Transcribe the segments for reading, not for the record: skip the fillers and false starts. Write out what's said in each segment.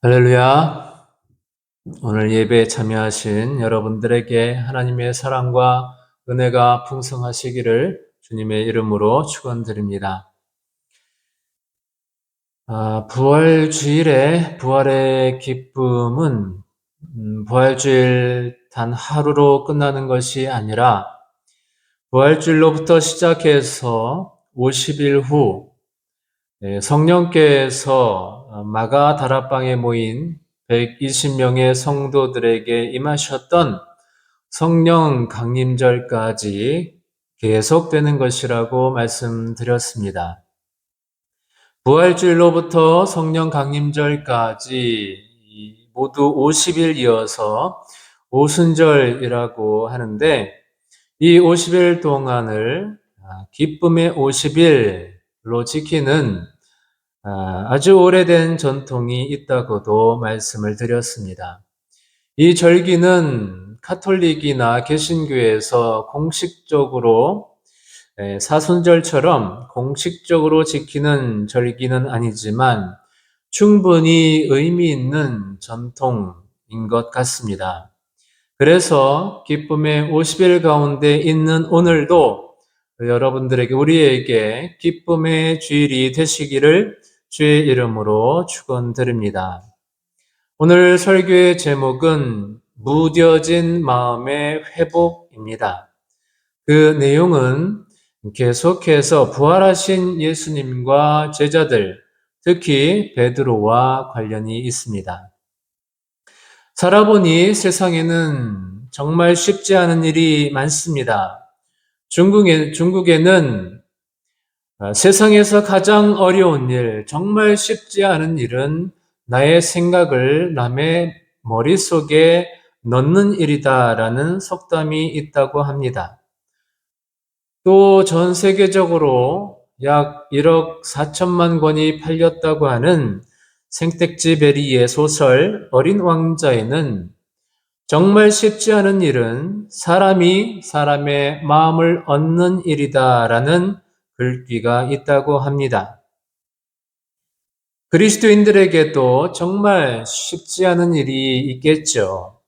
할렐루야. 오늘 예배에 참여하신 여러분들에게 하나님의 사랑과 은혜가 풍성하시기를 주님의 이름으로 축원드립니다. 부활주일에 부활의 기쁨은 부활주일 단 하루로 끝나는 것이 아니라 부활주일로부터 시작해서 50일 후 성령께서 마가 다락방에 모인 120명의 성도들에게 임하셨던 성령 강림절까지 계속되는 것이라고 말씀드렸습니다. 부활주일로부터 성령 강림절까지 모두 50일 이어서 오순절이라고 하는데, 이 50일 동안을 기쁨의 50일로 지키는 아주 오래된 전통이 있다고도 말씀을 드렸습니다. 이 절기는 카톨릭이나 개신교에서 공식적으로 사순절처럼 공식적으로 지키는 절기는 아니지만 충분히 의미 있는 전통인 것 같습니다. 그래서 기쁨의 50일 가운데 있는 오늘도 여러분들에게, 우리에게 기쁨의 주일이 되시기를 주의 이름으로 축원드립니다. 오늘 설교의 제목은 무뎌진 마음의 회복입니다. 그 내용은 계속해서 부활하신 예수님과 제자들, 특히 베드로와 관련이 있습니다. 살아보니 세상에는 정말 쉽지 않은 일이 많습니다. 중국에는 세상에서 가장 어려운 일, 정말 쉽지 않은 일은 나의 생각을 남의 머릿속에 넣는 일이다라는 속담이 있다고 합니다. 또 전 세계적으로 약 1억 4천만 권이 팔렸다고 하는 생텍쥐 베리의 소설 어린 왕자에는 정말 쉽지 않은 일은 사람이 사람의 마음을 얻는 일이다라는 글귀가 있다고 합니다. 그리스도인들에게도 정말 쉽지 않은 일이 있겠죠.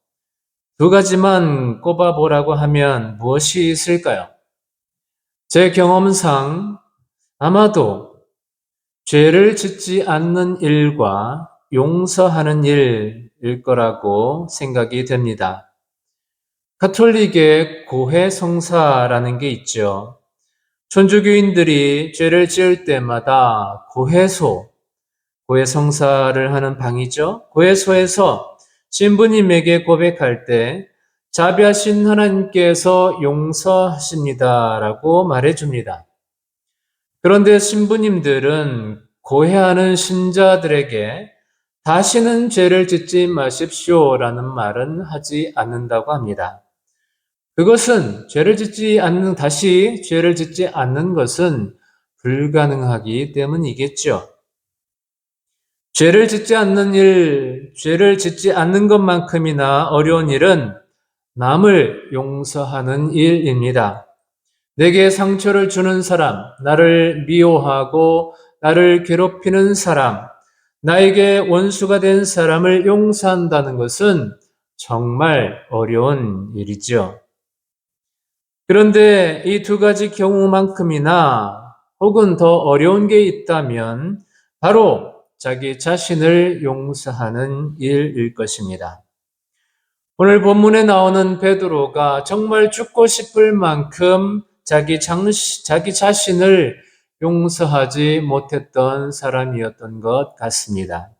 두 가지만 꼽아보라고 하면 무엇이 있을까요? 제 경험상 아마도 죄를 짓지 않는 일과 용서하는 일일 거라고 생각이 됩니다. 가톨릭의 고해성사라는 게 있죠. 천주교인들이 죄를 지을 때마다 고해성사를 하는 방이죠. 고해소에서 신부님에게 고백할 때 자비하신 하나님께서 용서하십니다라고 말해줍니다. 그런데 신부님들은 고해하는 신자들에게 다시는 죄를 짓지 마십시오라는 말은 하지 않는다고 합니다. 그것은 다시 죄를 짓지 않는 것은 불가능하기 때문이겠죠. 죄를 짓지 않는 것만큼이나 어려운 일은 남을 용서하는 일입니다. 내게 상처를 주는 사람, 나를 미워하고 나를 괴롭히는 사람, 나에게 원수가 된 사람을 용서한다는 것은 정말 어려운 일이죠. 그런데 이 두 가지 경우만큼이나 혹은 더 어려운 게 있다면 바로 자기 자신을 용서하는 일일 것입니다. 오늘 본문에 나오는 베드로가 정말 죽고 싶을 만큼 자기 자신을 용서하지 못했던 사람이었던 것 같습니다.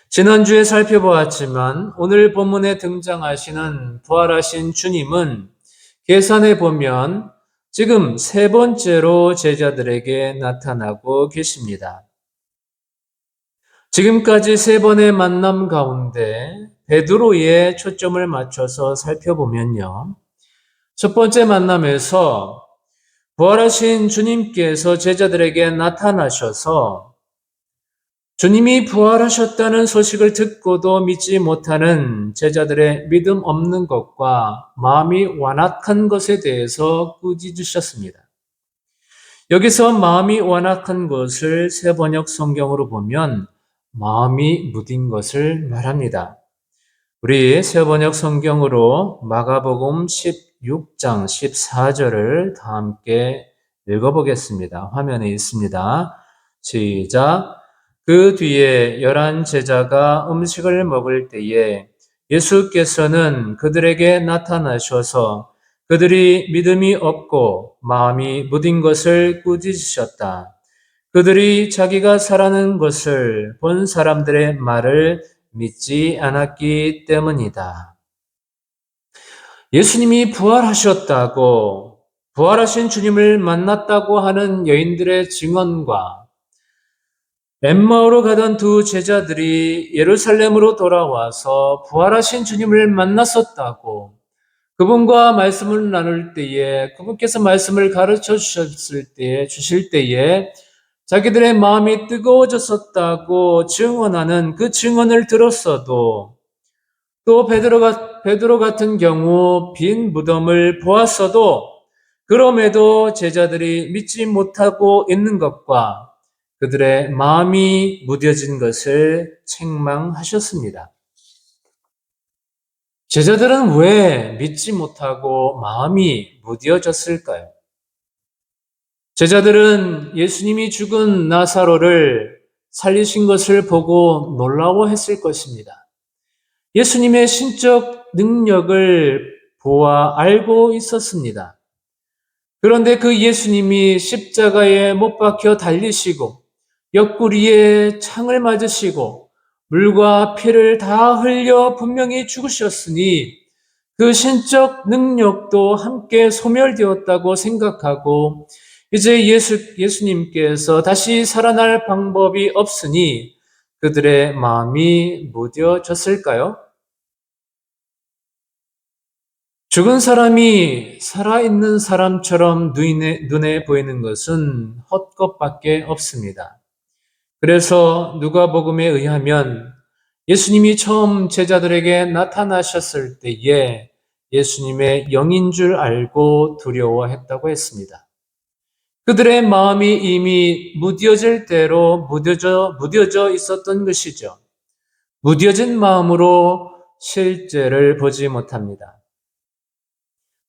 지난주에 살펴보았지만 오늘 본문에 등장하시는 부활하신 주님은 계산해 보면 지금 세 번째로 제자들에게 나타나고 계십니다. 지금까지 세 번의 만남 가운데 베드로에 초점을 맞춰서 살펴보면요. 첫 번째 만남에서 부활하신 주님께서 제자들에게 나타나셔서 주님이 부활하셨다는 소식을 듣고도 믿지 못하는 제자들의 믿음 없는 것과 마음이 완악한 것에 대해서 꾸짖으셨습니다. 여기서 마음이 완악한 것을 새 번역 성경으로 보면 마음이 무딘 것을 말합니다. 우리 새번역 성경으로 마가복음 16장 14절을 다 함께 읽어보겠습니다. 화면에 있습니다. 시작. 그 뒤에 11 제자가 음식을 먹을 때에 예수께서는 그들에게 나타나셔서 그들이 믿음이 없고 마음이 무딘 것을 꾸짖으셨다. 그들이 자기가 살아난 것을 본 사람들의 말을 믿지 않았기 때문이다. 예수님이 부활하셨다고, 부활하신 주님을 만났다고 하는 여인들의 증언과 엠마오로 가던 두 제자들이 예루살렘으로 돌아와서 부활하신 주님을 만났었다고, 그분과 말씀을 나눌 때에, 그분께서 말씀을 가르쳐 주실 때에 자기들의 마음이 뜨거워졌었다고 증언하는 그 증언을 들었어도, 또 베드로 같은 경우 빈 무덤을 보았어도 그럼에도 제자들이 믿지 못하고 있는 것과 그들의 마음이 무뎌진 것을 책망하셨습니다. 제자들은 왜 믿지 못하고 마음이 무뎌졌을까요? 제자들은 예수님이 죽은 나사로를 살리신 것을 보고 놀라워했을 것입니다. 예수님의 신적 능력을 보아 알고 있었습니다. 그런데 그 예수님이 십자가에 못 박혀 달리시고 옆구리에 창을 맞으시고 물과 피를 다 흘려 분명히 죽으셨으니 그 신적 능력도 함께 소멸되었다고 생각하고 이제 예수님께서 다시 살아날 방법이 없으니 그들의 마음이 무뎌졌을까요? 죽은 사람이 살아있는 사람처럼 눈에 보이는 것은 헛것밖에 없습니다. 그래서 누가복음에 의하면 예수님이 처음 제자들에게 나타나셨을 때에 예수님의 영인 줄 알고 두려워했다고 했습니다. 그들의 마음이 이미 무뎌질 대로 무뎌져 있었던 것이죠. 무뎌진 마음으로 실제를 보지 못합니다.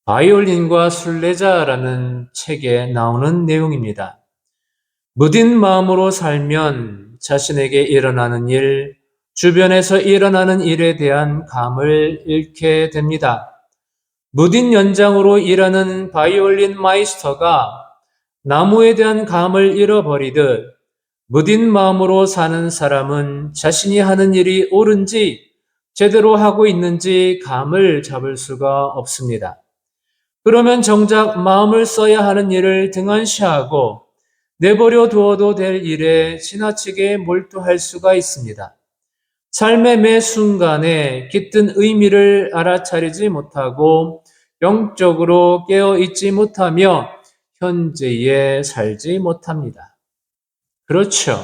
바이올린과 순례자라는 책에 나오는 내용입니다. 무딘 마음으로 살면 자신에게 일어나는 일, 주변에서 일어나는 일에 대한 감을 잃게 됩니다. 무딘 연장으로 일하는 바이올린 마이스터가 나무에 대한 감을 잃어버리듯 무딘 마음으로 사는 사람은 자신이 하는 일이 옳은지 제대로 하고 있는지 감을 잡을 수가 없습니다. 그러면 정작 마음을 써야 하는 일을 등한시하고 내버려 두어도 될 일에 지나치게 몰두할 수가 있습니다. 삶의 매 순간에 깃든 의미를 알아차리지 못하고 영적으로 깨어 있지 못하며 현재에 살지 못합니다. 그렇죠.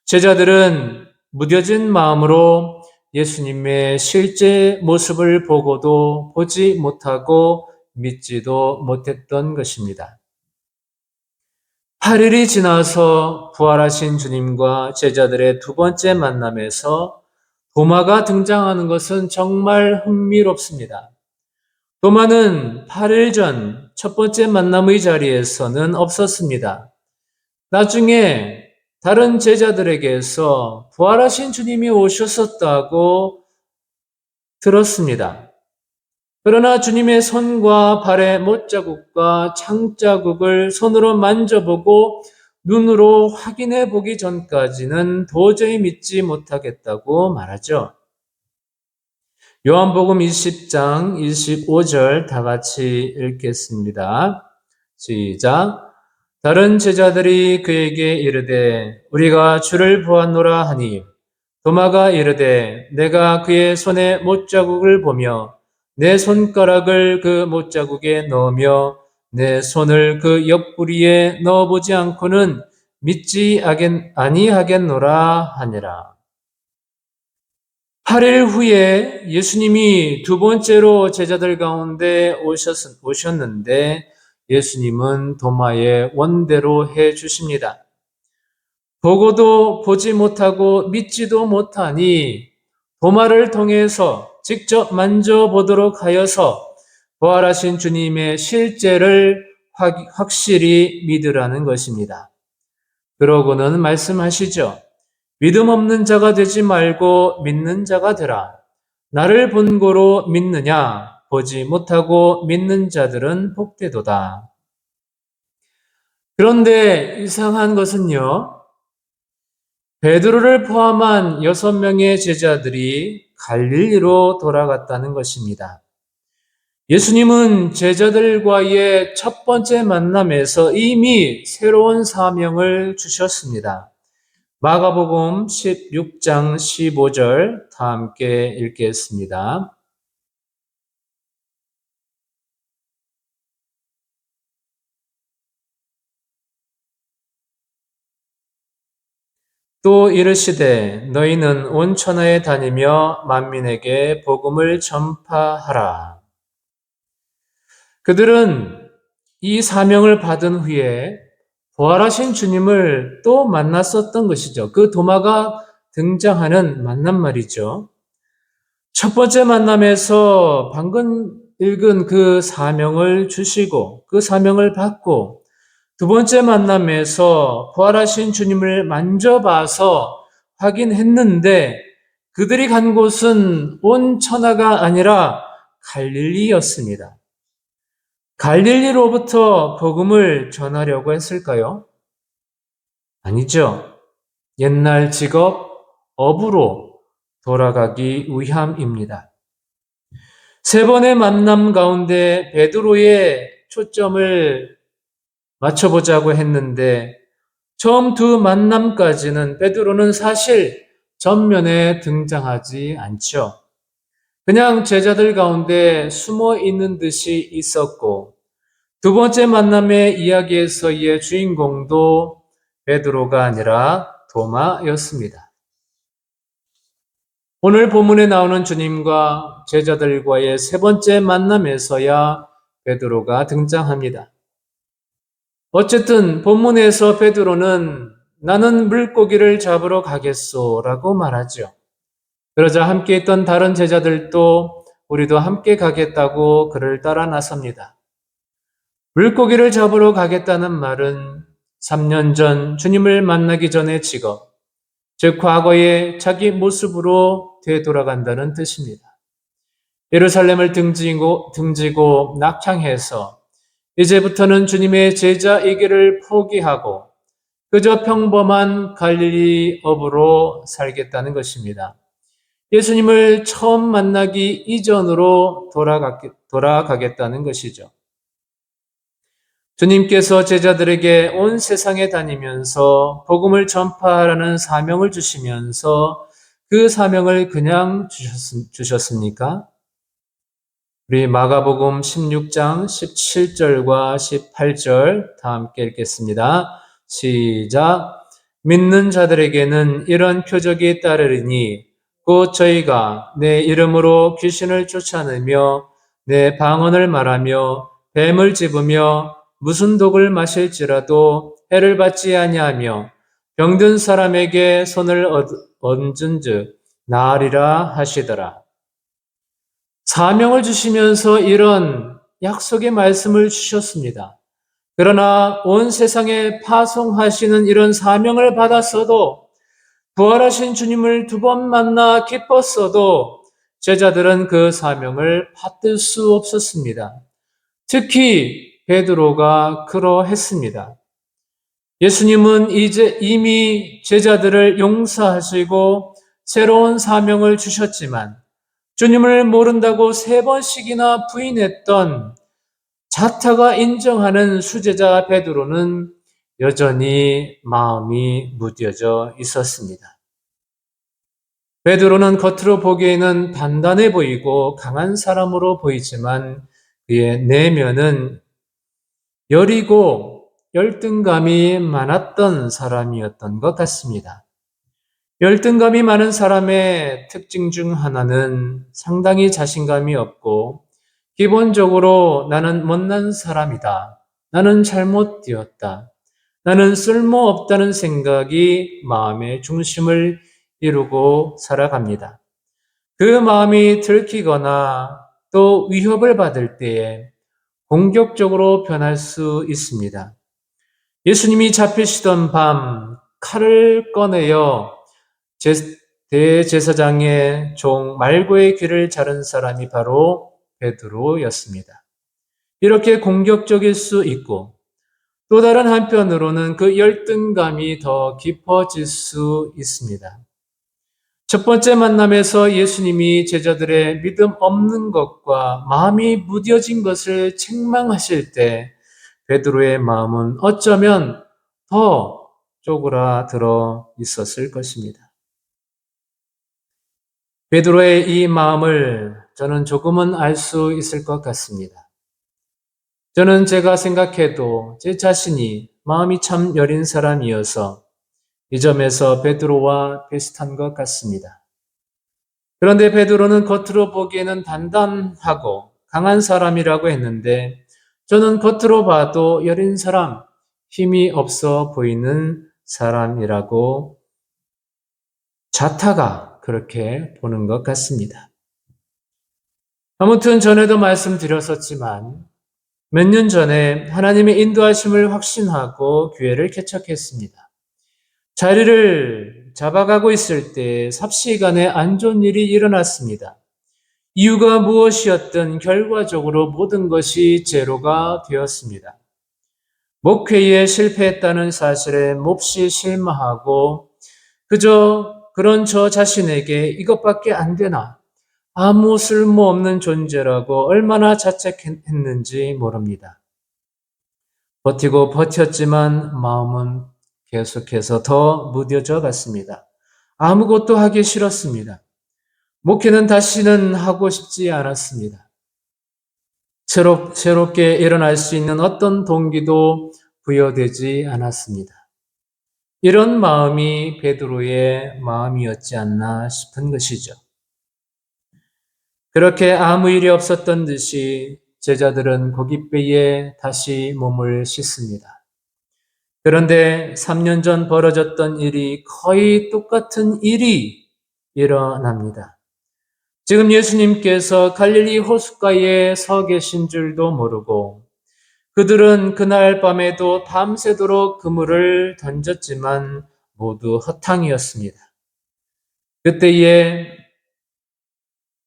제자들은 무뎌진 마음으로 예수님의 실제 모습을 보고도 보지 못하고 믿지도 못했던 것입니다. 8일이 지나서 부활하신 주님과 제자들의 두 번째 만남에서 도마가 등장하는 것은 정말 흥미롭습니다. 도마는 8일 전 첫 번째 만남의 자리에서는 없었습니다. 나중에 다른 제자들에게서 부활하신 주님이 오셨었다고 들었습니다. 그러나 주님의 손과 발의 못자국과 창자국을 손으로 만져보고 눈으로 확인해 보기 전까지는 도저히 믿지 못하겠다고 말하죠. 요한복음 20장 25절 다 같이 읽겠습니다. 시작. 다른 제자들이 그에게 이르되 우리가 주를 보았노라 하니 도마가 이르되 내가 그의 손에 못자국을 보며 내 손가락을 그 못자국에 넣으며 내 손을 그 옆구리에 넣어보지 않고는 믿지 아니하겠노라 하니라. 8일 후에 예수님이 두 번째로 제자들 가운데 오셨는데 예수님은 도마에 원대로 해 주십니다. 보고도 보지 못하고 믿지도 못하니 도마를 통해서 직접 만져보도록 하여서 부활하신 주님의 실제를 확실히 믿으라는 것입니다. 그러고는 말씀하시죠. 믿음 없는 자가 되지 말고 믿는 자가 되라. 나를 본고로 믿느냐? 보지 못하고 믿는 자들은 복되도다. 그런데 이상한 것은요. 베드로를 포함한 6명의 제자들이 갈릴리로 돌아갔다는 것입니다. 예수님은 제자들과의 첫 번째 만남에서 이미 새로운 사명을 주셨습니다. 마가복음 16장 15절 다 함께 읽겠습니다. 또 이르시되 너희는 온 천하에 다니며 만민에게 복음을 전파하라. 그들은 이 사명을 받은 후에 부활하신 주님을 또 만났었던 것이죠. 그 도마가 등장하는 만남 말이죠. 첫 번째 만남에서 방금 읽은 그 사명을 주시고 그 사명을 받고 두 번째 만남에서 부활하신 주님을 만져봐서 확인했는데 그들이 간 곳은 온 천하가 아니라 갈릴리였습니다. 갈릴리로부터 복음을 전하려고 했을까요? 아니죠. 옛날 직업, 업으로 돌아가기 위함입니다. 세 번의 만남 가운데 베드로의 초점을 맞춰보자고 했는데 처음 두 만남까지는 베드로는 사실 전면에 등장하지 않죠. 그냥 제자들 가운데 숨어 있는 듯이 있었고 두 번째 만남의 이야기에서의 주인공도 베드로가 아니라 도마였습니다. 오늘 본문에 나오는 주님과 제자들과의 세 번째 만남에서야 베드로가 등장합니다. 어쨌든 본문에서 베드로는 나는 물고기를 잡으러 가겠소라고 말하죠. 그러자 함께 있던 다른 제자들도 우리도 함께 가겠다고 그를 따라 나섭니다. 물고기를 잡으러 가겠다는 말은 3년 전 주님을 만나기 전의 직업, 즉 과거의 자기 모습으로 되돌아간다는 뜻입니다. 예루살렘을 등지고 낙향해서 이제부터는 주님의 제자이기를 포기하고 그저 평범한 갈릴리 업으로 살겠다는 것입니다. 예수님을 처음 만나기 이전으로 돌아가겠다는 것이죠. 주님께서 제자들에게 온 세상에 다니면서 복음을 전파하라는 사명을 주시면서 그 사명을 그냥 주셨습니까? 우리 마가복음 16장 17절과 18절 다 함께 읽겠습니다. 시작. 믿는 자들에게는 이런 표적이 따르리니 곧 저희가 내 이름으로 귀신을 쫓아내며 내 방언을 말하며 뱀을 집으며 무슨 독을 마실지라도 해를 받지 아니하며 병든 사람에게 손을 얹은즉 나으리라 하시더라. 사명을 주시면서 이런 약속의 말씀을 주셨습니다. 그러나 온 세상에 파송하시는 이런 사명을 받았어도 부활하신 주님을 두 번 만나 기뻤어도 제자들은 그 사명을 받을 수 없었습니다. 특히 베드로가 그러했습니다. 예수님은 이제 이미 제자들을 용서하시고 새로운 사명을 주셨지만 주님을 모른다고 3번씩이나 부인했던 자타가 인정하는 수제자 베드로는 여전히 마음이 무뎌져 있었습니다. 베드로는 겉으로 보기에는 단단해 보이고 강한 사람으로 보이지만 그의 내면은 여리고 열등감이 많았던 사람이었던 것 같습니다. 열등감이 많은 사람의 특징 중 하나는 상당히 자신감이 없고 기본적으로 나는 못난 사람이다. 나는 잘못되었다. 나는 쓸모없다는 생각이 마음의 중심을 이루고 살아갑니다. 그 마음이 들키거나 또 위협을 받을 때에 공격적으로 변할 수 있습니다. 예수님이 잡히시던 밤 칼을 꺼내어 대제사장의 종 말고의 귀를 자른 사람이 바로 베드로였습니다. 이렇게 공격적일 수 있고 또 다른 한편으로는 그 열등감이 더 깊어질 수 있습니다. 첫 번째 만남에서 예수님이 제자들의 믿음 없는 것과 마음이 무뎌진 것을 책망하실 때 베드로의 마음은 어쩌면 더 쪼그라들어 있었을 것입니다. 베드로의 이 마음을 저는 조금은 알 수 있을 것 같습니다. 저는 제가 생각해도 제 자신이 마음이 참 여린 사람이어서 이 점에서 베드로와 비슷한 것 같습니다. 그런데 베드로는 겉으로 보기에는 단단하고 강한 사람이라고 했는데 저는 겉으로 봐도 여린 사람, 힘이 없어 보이는 사람이라고 자타가 그렇게 보는 것 같습니다. 아무튼 전에도 말씀드렸었지만 몇 년 전에 하나님의 인도하심을 확신하고 교회를 개척했습니다. 자리를 잡아가고 있을 때 삽시간에 안 좋은 일이 일어났습니다. 이유가 무엇이었든 결과적으로 모든 것이 제로가 되었습니다. 목회에 실패했다는 사실에 몹시 실망하고 그저 그런 저 자신에게 이것밖에 안 되나 아무 쓸모없는 존재라고 얼마나 자책했는지 모릅니다. 버티고 버텼지만 마음은 계속해서 더 무뎌져 갔습니다. 아무것도 하기 싫었습니다. 목회는 다시는 하고 싶지 않았습니다. 새롭게 일어날 수 있는 어떤 동기도 부여되지 않았습니다. 이런 마음이 베드로의 마음이었지 않나 싶은 것이죠. 그렇게 아무 일이 없었던 듯이 제자들은 고깃배에 다시 몸을 씻습니다. 그런데 3년 전 벌어졌던 일이 거의 똑같은 일이 일어납니다. 지금 예수님께서 갈릴리 호숫가에 서 계신 줄도 모르고 그들은 그날 밤에도 밤새도록 그물을 던졌지만 모두 허탕이었습니다. 그때에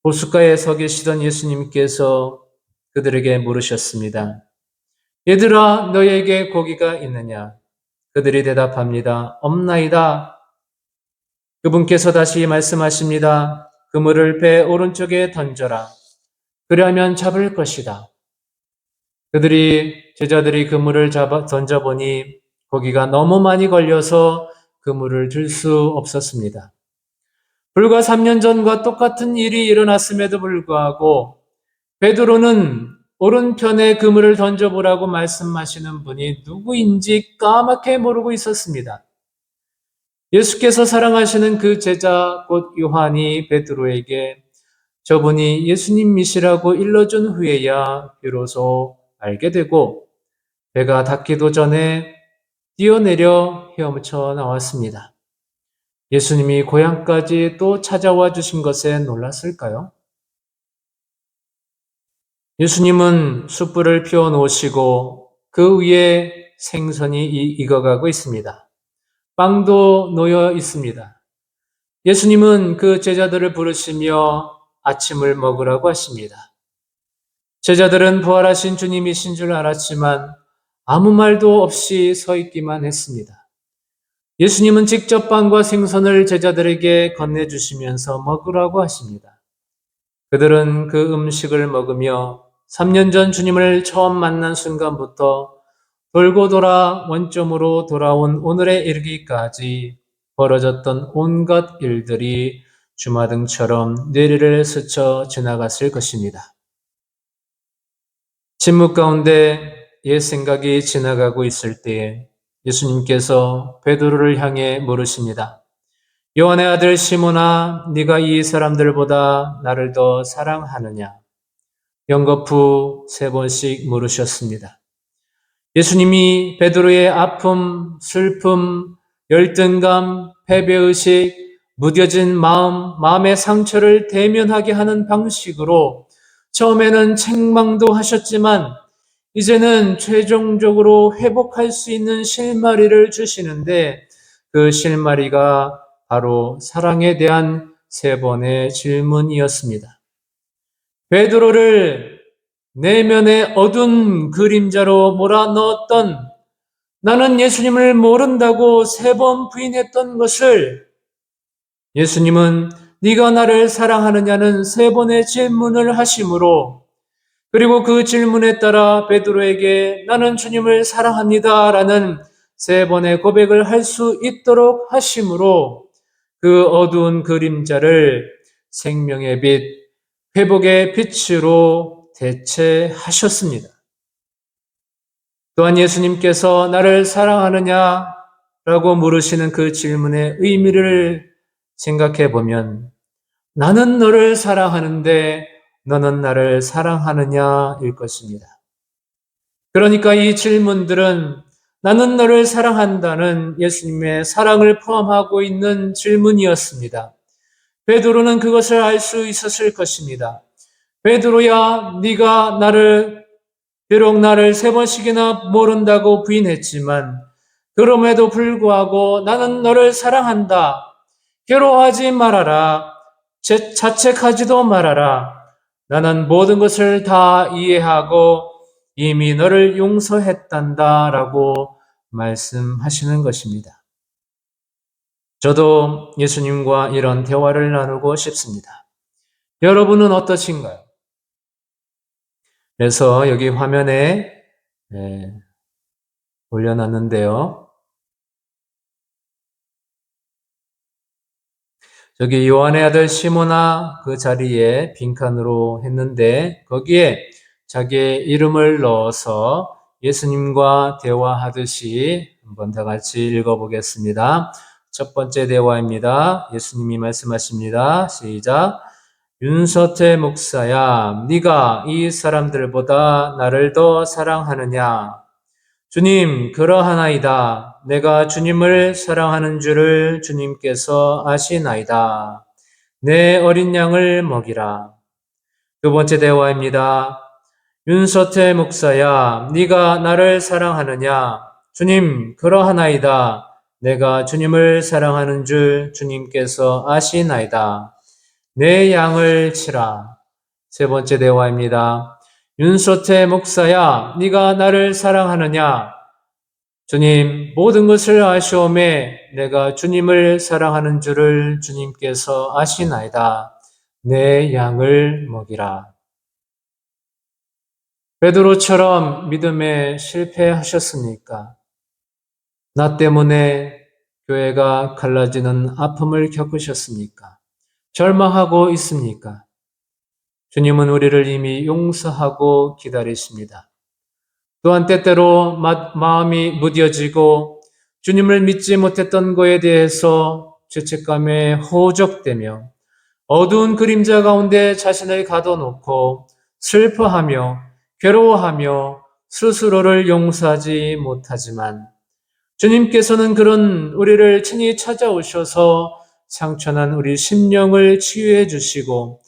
호숫가에 서 계시던 예수님께서 그들에게 물으셨습니다. 얘들아, 너에게 고기가 있느냐? 그들이 대답합니다. 없나이다. 그분께서 다시 말씀하십니다. 그물을 배 오른쪽에 던져라. 그리하면 잡을 것이다. 제자들이 그물을 던져보니 고기가 너무 많이 걸려서 그물을 들 수 없었습니다. 불과 3년 전과 똑같은 일이 일어났음에도 불구하고 베드로는 오른편에 그물을 던져보라고 말씀하시는 분이 누구인지 까맣게 모르고 있었습니다. 예수께서 사랑하시는 그 제자 곧 요한이 베드로에게 저분이 예수님이시라고 일러준 후에야 비로소 알게 되고 배가 닿기도 전에 뛰어내려 헤엄쳐 나왔습니다. 예수님이 고향까지 또 찾아와 주신 것에 놀랐을까요? 예수님은 숯불을 피워 놓으시고 그 위에 생선이 익어가고 있습니다. 빵도 놓여 있습니다. 예수님은 그 제자들을 부르시며 아침을 먹으라고 하십니다. 제자들은 부활하신 주님이신 줄 알았지만 아무 말도 없이 서 있기만 했습니다. 예수님은 직접 빵과 생선을 제자들에게 건네주시면서 먹으라고 하십니다. 그들은 그 음식을 먹으며 3년 전 주님을 처음 만난 순간부터 돌고 돌아 원점으로 돌아온 오늘에 이르기까지 벌어졌던 온갖 일들이 주마등처럼 뇌리를 스쳐 지나갔을 것입니다. 침묵 가운데 옛 생각이 지나가고 있을 때에 예수님께서 베드로를 향해 물으십니다. 요한의 아들 시몬아, 네가 이 사람들보다 나를 더 사랑하느냐? 연거푸 3번씩 물으셨습니다. 예수님이 베드로의 아픔, 슬픔, 열등감, 패배의식, 무뎌진 마음, 마음의 상처를 대면하게 하는 방식으로 처음에는 책망도 하셨지만 이제는 최종적으로 회복할 수 있는 실마리를 주시는데 그 실마리가 바로 사랑에 대한 세 번의 질문이었습니다. 베드로를 내면의 어두운 그림자로 몰아넣었던 나는 예수님을 모른다고 세 번 부인했던 것을 예수님은 네가 나를 사랑하느냐는 세 번의 질문을 하심으로 그리고 그 질문에 따라 베드로에게 나는 주님을 사랑합니다라는 세 번의 고백을 할 수 있도록 하심으로 그 어두운 그림자를 생명의 빛, 회복의 빛으로 대체하셨습니다. 또한 예수님께서 나를 사랑하느냐라고 물으시는 그 질문의 의미를 생각해 보면 나는 너를 사랑하는데 너는 나를 사랑하느냐일 것입니다. 그러니까 이 질문들은 나는 너를 사랑한다는 예수님의 사랑을 포함하고 있는 질문이었습니다. 베드로는 그것을 알 수 있었을 것입니다. 베드로야, 네가 비록 나를 세 번씩이나 모른다고 부인했지만 그럼에도 불구하고 나는 너를 사랑한다. 괴로워하지 말아라. 자책하지도 말아라. 나는 모든 것을 다 이해하고 이미 너를 용서했단다. 라고 말씀하시는 것입니다. 저도 예수님과 이런 대화를 나누고 싶습니다. 여러분은 어떠신가요? 그래서 여기 화면에 올려놨는데요. 저기 요한의 아들 시모나 그 자리에 빈칸으로 했는데 거기에 자기의 이름을 넣어서 예수님과 대화하듯이 한번 다 같이 읽어보겠습니다. 첫 번째 대화입니다. 예수님이 말씀하십니다. 시작. 윤서태 목사야, 네가 이 사람들보다 나를 더 사랑하느냐? 주님, 그러하나이다. 내가 주님을 사랑하는 줄을 주님께서 아시나이다. 내 어린 양을 먹이라. 두 번째 대화입니다. 윤서태 목사야, 네가 나를 사랑하느냐? 주님, 그러하나이다. 내가 주님을 사랑하는 줄 주님께서 아시나이다. 내 양을 치라. 세 번째 대화입니다. 윤소태 목사야, 네가 나를 사랑하느냐? 주님, 모든 것을 아시오매 내가 주님을 사랑하는 줄을 주님께서 아시나이다. 내 양을 먹이라. 베드로처럼 믿음에 실패하셨습니까? 나 때문에 교회가 갈라지는 아픔을 겪으셨습니까? 절망하고 있습니까? 주님은 우리를 이미 용서하고 기다리십니다. 또한 때때로 마음이 무뎌지고 주님을 믿지 못했던 것에 대해서 죄책감에 호적되며 어두운 그림자 가운데 자신을 가둬놓고 슬퍼하며 괴로워하며 스스로를 용서하지 못하지만 주님께서는 그런 우리를 친히 찾아오셔서 상처난 우리 심령을 치유해 주시고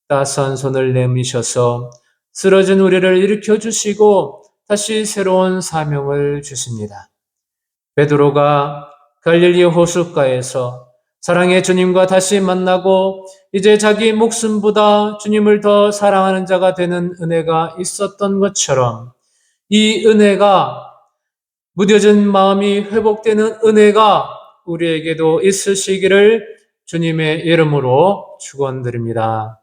따스한 손을 내미셔서 쓰러진 우리를 일으켜 주시고 다시 새로운 사명을 주십니다. 베드로가 갈릴리 호숫가에서 사랑의 주님과 다시 만나고 이제 자기 목숨보다 주님을 더 사랑하는 자가 되는 은혜가 있었던 것처럼 이 은혜가 무뎌진 마음이 회복되는 은혜가 우리에게도 있으시기를 주님의 이름으로 축원드립니다.